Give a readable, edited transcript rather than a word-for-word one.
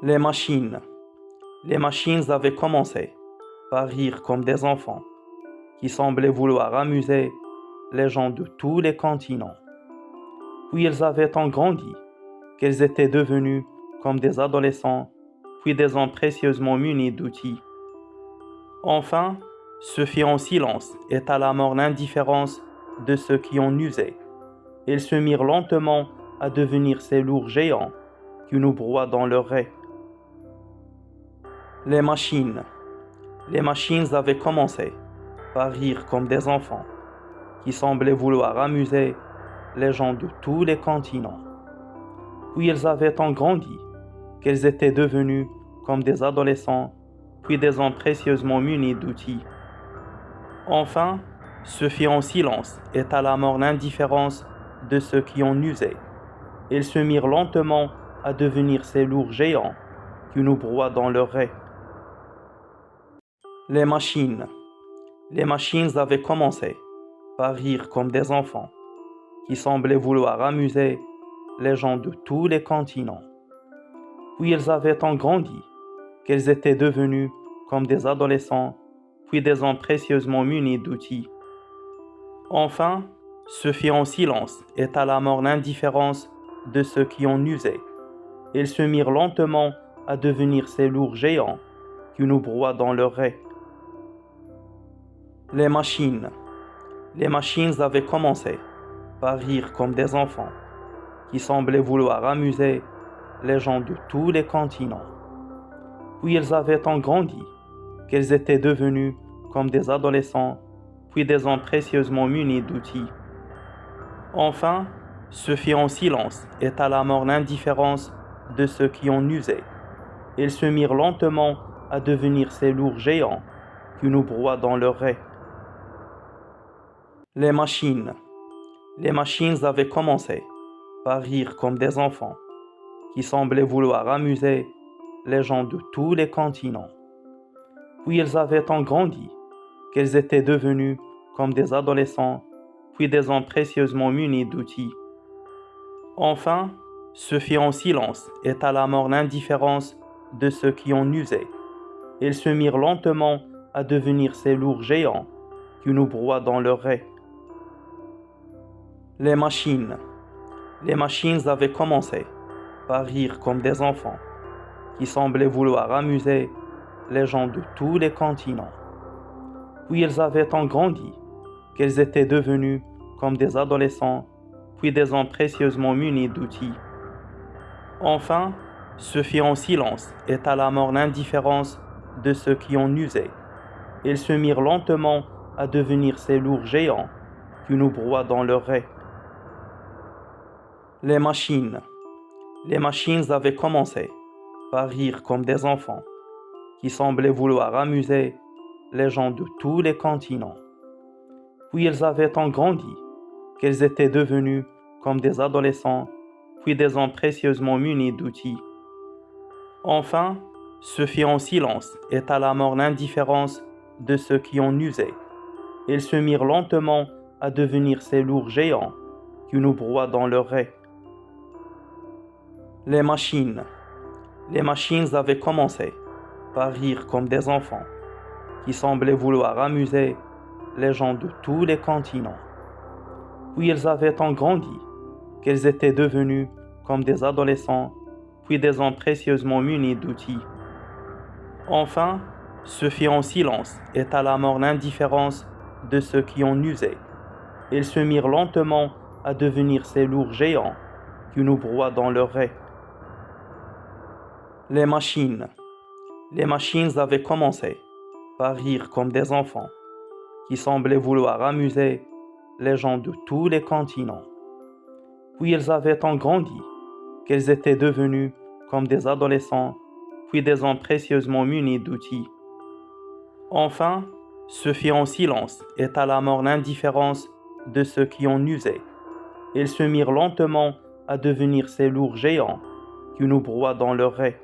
Les machines. Les machines avaient commencé par rire comme des enfants qui semblaient vouloir amuser les gens de tous les continents. Puis elles avaient tant grandi qu'elles étaient devenues comme des adolescents, puis des hommes précieusement munis d'outils. Enfin, se fit en silence et à la mort l'indifférence de ceux qui en usaient. Ils se mirent lentement à devenir ces lourds géants qui nous broient dans leur raie. Les machines. Les machines avaient commencé par rire comme des enfants qui semblaient vouloir amuser les gens de tous les continents. Puis elles avaient tant grandi qu'elles étaient devenues comme des adolescents, puis des hommes précieusement munis d'outils. Enfin, se fit en silence et à la mort l'indifférence de ceux qui en usaient. Ils se mirent lentement à devenir ces lourds géants qui nous broient dans leur raie. Les machines. Les machines avaient commencé par rire comme des enfants qui semblaient vouloir amuser les gens de tous les continents. Puis elles avaient tant grandi qu'elles étaient devenues comme des adolescents, puis des hommes précieusement munis d'outils. Enfin, se fit en silence et à la mort l'indifférence de ceux qui en usaient. Ils se mirent lentement à devenir ces lourds géants qui nous broient dans leur raie. Les machines. Les machines avaient commencé par rire comme des enfants qui semblaient vouloir amuser les gens de tous les continents. Puis elles avaient tant grandi qu'elles étaient devenues comme des adolescents, puis des hommes précieusement munis d'outils. Enfin, se fit en silence et à la mort l'indifférence de ceux qui en usaient. Ils se mirent lentement à devenir ces lourds géants qui nous broient dans leur raie. Les machines. Les machines avaient commencé par rire comme des enfants qui semblaient vouloir amuser les gens de tous les continents. Puis elles avaient tant grandi qu'elles étaient devenues comme des adolescents, puis des hommes précieusement munis d'outils. Enfin, se fit en silence et à la mort l'indifférence de ceux qui en usaient. Ils se mirent lentement à devenir ces lourds géants qui nous broient dans leur raie. Les machines. Les machines avaient commencé par rire comme des enfants qui semblaient vouloir amuser les gens de tous les continents. Puis elles avaient tant grandi qu'elles étaient devenues comme des adolescents, puis des hommes précieusement munis d'outils. Enfin, se fit en silence et à la mort l'indifférence de ceux qui en usaient. Ils se mirent lentement à devenir ces lourds géants qui nous broient dans leur raie. Les machines. Les machines avaient commencé par rire comme des enfants qui semblaient vouloir amuser les gens de tous les continents. Puis elles avaient tant grandi qu'elles étaient devenues comme des adolescents, puis des hommes précieusement munis d'outils. Enfin, se fit en silence et à la mort l'indifférence de ceux qui en usaient. Ils se mirent lentement à devenir ces lourds géants qui nous broient dans leur raie. Les machines. Les machines avaient commencé par rire comme des enfants qui semblaient vouloir amuser les gens de tous les continents. Puis elles avaient tant grandi qu'elles étaient devenues comme des adolescents, puis des hommes précieusement munis d'outils. Enfin, se fit en silence et à la mort l'indifférence de ceux qui en usaient. Ils se mirent lentement à devenir ces lourds géants qui nous broient dans leur raie. Les machines. Les machines avaient commencé par rire comme des enfants qui semblaient vouloir amuser les gens de tous les continents. Puis elles avaient tant grandi qu'elles étaient devenues comme des adolescents, puis des hommes précieusement munis d'outils. Enfin, se fit en silence et à la mort l'indifférence de ceux qui en usaient. Ils se mirent lentement à devenir ces lourds géants qui nous broient dans leur raie.